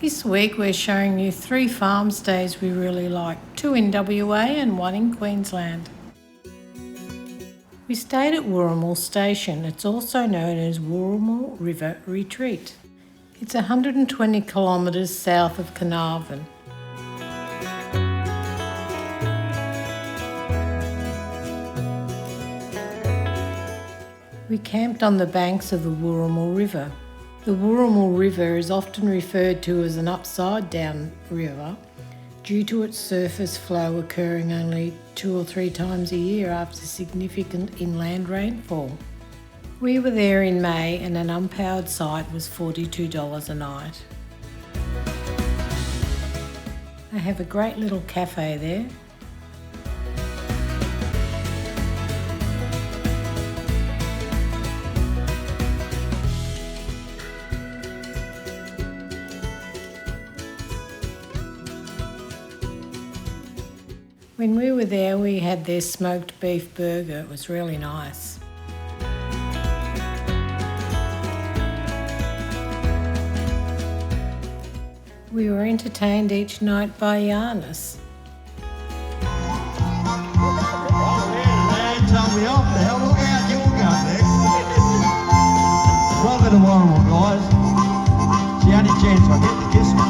This week we're showing you 3 farm stays we really like, 2 in WA and 1 in Queensland. We stayed at Wooramel Station. It's also known as Wooramel River Retreat. It's 120 kilometres south of Carnarvon. We camped on the banks of the Wooramel River. The Wooramel River is often referred to as an upside-down river due to its surface flow occurring only 2 or 3 times a year after significant inland rainfall. We were there in May and an unpowered site was $42 a night. They have a great little cafe there. When we were there, we had their smoked beef burger. It was really nice. We were entertained each night by Giannis. Welcome to Wooramel, guys. It's the only chance I get to kiss me.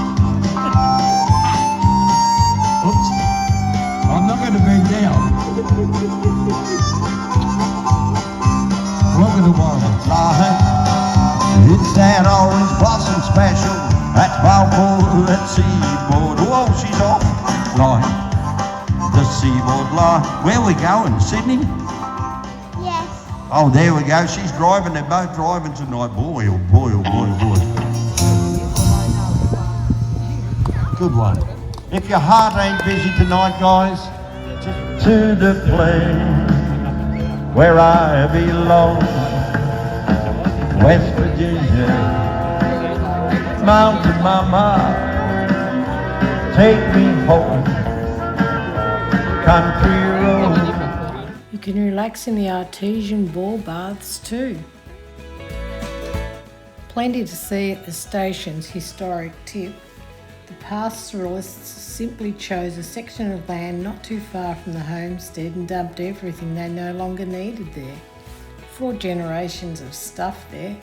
Oops. I'm not going to bend down. Welcome to Wooramel. It's that orange blossom special. That's Balfour, that seaboard. Whoa, she's off line. The seaboard line. Where are we going? Sydney? Yes. Oh, there we go. She's driving. They're both driving tonight. Boy, oh boy, oh boy, oh boy. Good one. If your heart ain't busy tonight, guys, to the place where I belong, West Virginia, Mountain Mama, take me home, country road. You can relax in the artesian ball baths too. Plenty to see at the station's historic tip. The pastoralists simply chose a section of land not too far from the homestead and dumped everything they no longer needed there. 4 generations of stuff there.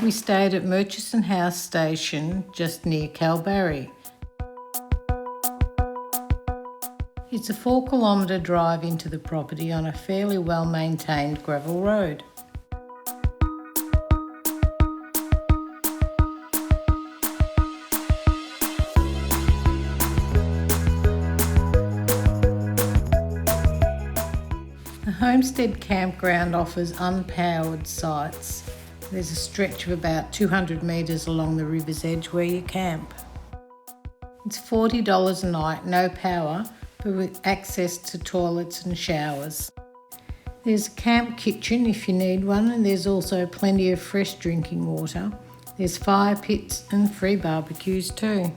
We stayed at Murchison House Station just near Kalbarri. It's a 4-kilometre drive into the property on a fairly well-maintained gravel road. The homestead campground offers unpowered sites. There's a stretch of about 200 metres along the river's edge where you camp. It's $40 a night, no power, but with access to toilets and showers. There's a camp kitchen if you need one, and there's also plenty of fresh drinking water. There's fire pits and free barbecues too.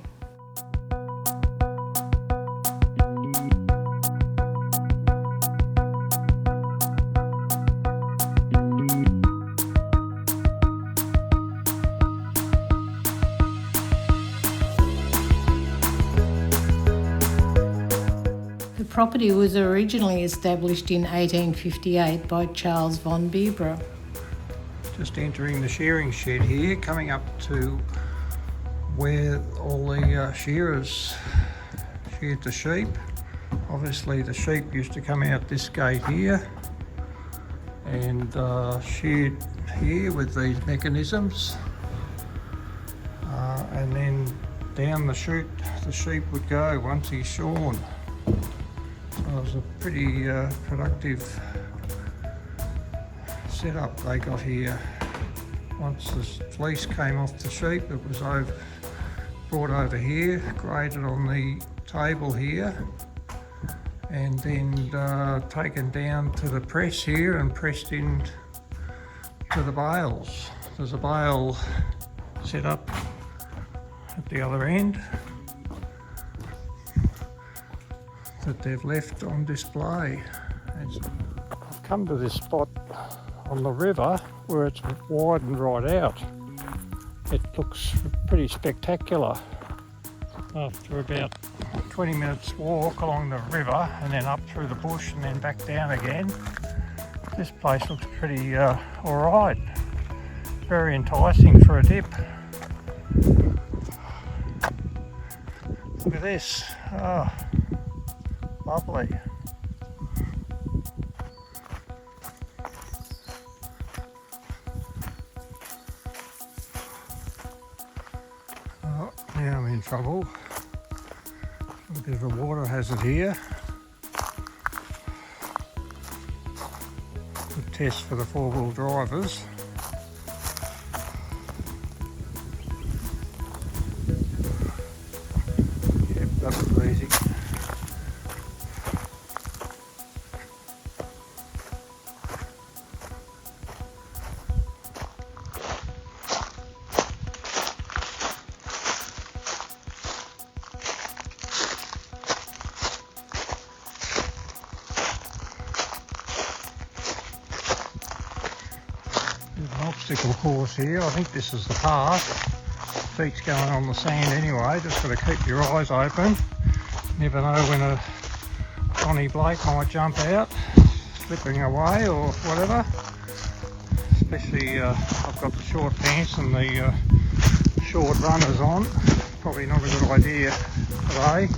The property was originally established in 1858 by Charles von Bibra. Just entering the shearing shed here, coming up to where all the shearers sheared the sheep. Obviously the sheep used to come out this gate here and sheared here with these mechanisms, and then down the chute the sheep would go once he's shorn. So it was a pretty productive setup they got here. Once the fleece came off the sheep, it was brought over here, graded on the table here, and then taken down to the press here and pressed in to the bales. There's a bale set up at the other end that they've left on display. I've come to this spot on the river where it's widened right out. It looks pretty spectacular. After about 20 minutes walk along the river and then up through the bush and then back down again, this place looks pretty alright. Very enticing for a dip. Look at this. Oh, lovely. Oh, now I'm in trouble. A bit of a water hazard here. Good test for the four-wheel drivers. Yep, that was easy. There's an obstacle course here. I think this is the path. Feet's going on the sand anyway, just got to keep your eyes open. Never know when a Johnny Blake might jump out, slipping away or whatever. Especially I've got the short pants and the short runners on. Probably not a good idea today.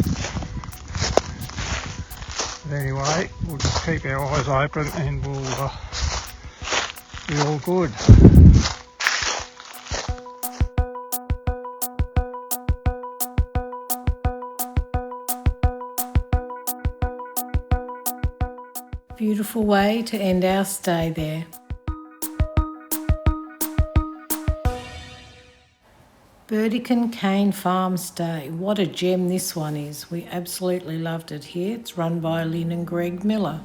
But anyway, we'll just keep our eyes open and we'll be all good. Beautiful way to end our stay there. Burdekin Cane Farm Stay. What a gem this one is. We absolutely loved it here. It's run by Lynn and Greg Miller.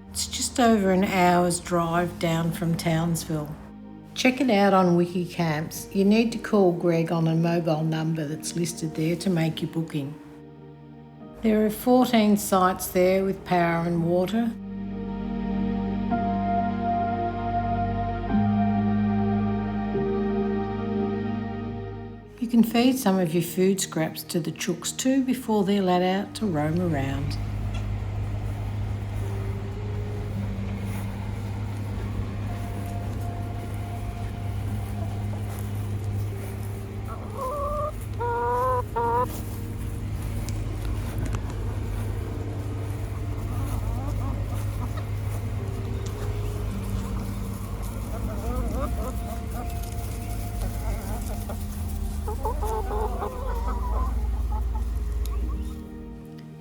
It's just over an hour's drive down from Townsville. Check it out on Wiki Camps. You need to call Greg on a mobile number that's listed there to make your booking. There are 14 sites there with power and water. You can feed some of your food scraps to the chooks too before they're let out to roam around.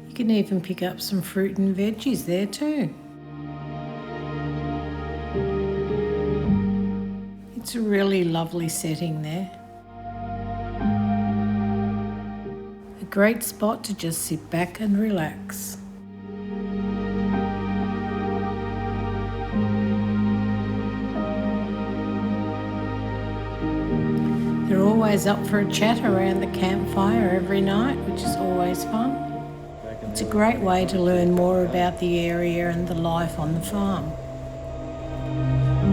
You can even pick up some fruit and veggies there too. It's a really lovely setting there. A great spot to just sit back and relax. They're always up for a chat around the campfire every night, which is always fun. It's a great way to learn more about the area and the life on the farm.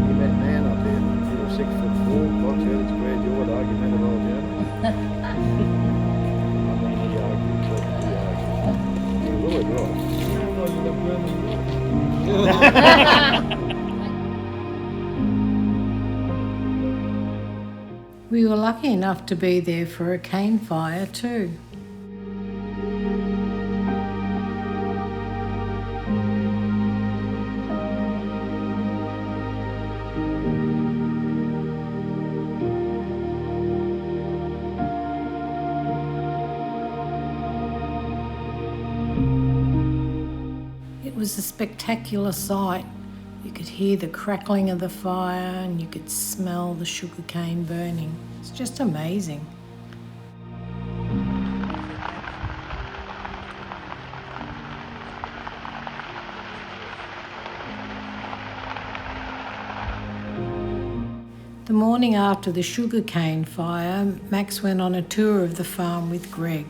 You met man up here, he was 6'4", box out, it's a great yard argument about him. I mean, he argued, but he argued. You will right. We were lucky enough to be there for a cane fire too. It was a spectacular sight. You could hear the crackling of the fire and you could smell the sugarcane burning. It's just amazing. The morning after the sugarcane fire, Max went on a tour of the farm with Greg.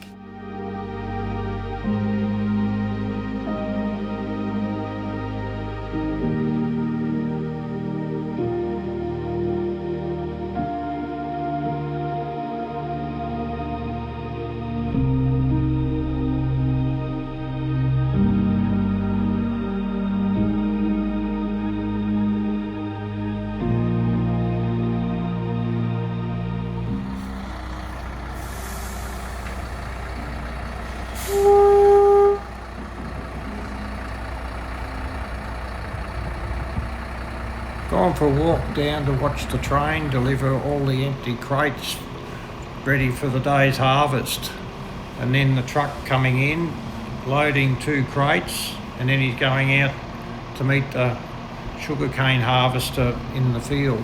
Gone for a walk down to watch the train deliver all the empty crates ready for the day's harvest. And then the truck coming in, loading 2 crates, and then he's going out to meet the sugarcane harvester in the field.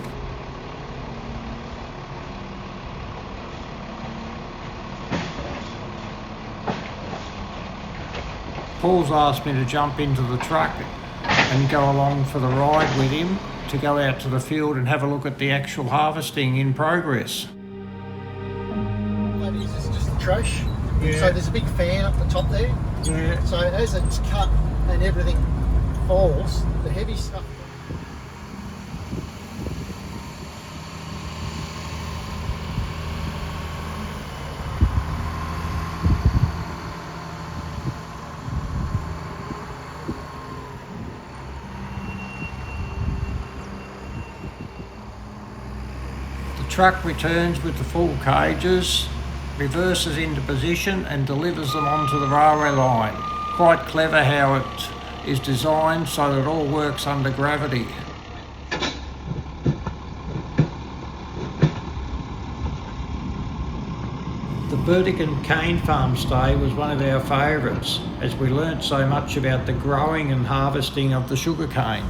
Paul's asked me to jump into the truck and go along for the ride with him to go out to the field and have a look at the actual harvesting in progress. That is just the trash. Yeah. So there's a big fan up the top there. Yeah. So as it's cut and everything falls, the heavy stuff. The truck returns with the full cages, reverses into position and delivers them onto the railway line. Quite clever how it is designed so that it all works under gravity. The Burdekin Cane Farm Stay was one of our favourites as we learnt so much about the growing and harvesting of the sugarcane.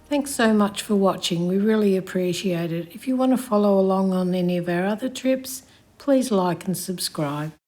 Thanks so much for watching. We really appreciate it. If you want to follow along on any of our other trips, please like and subscribe.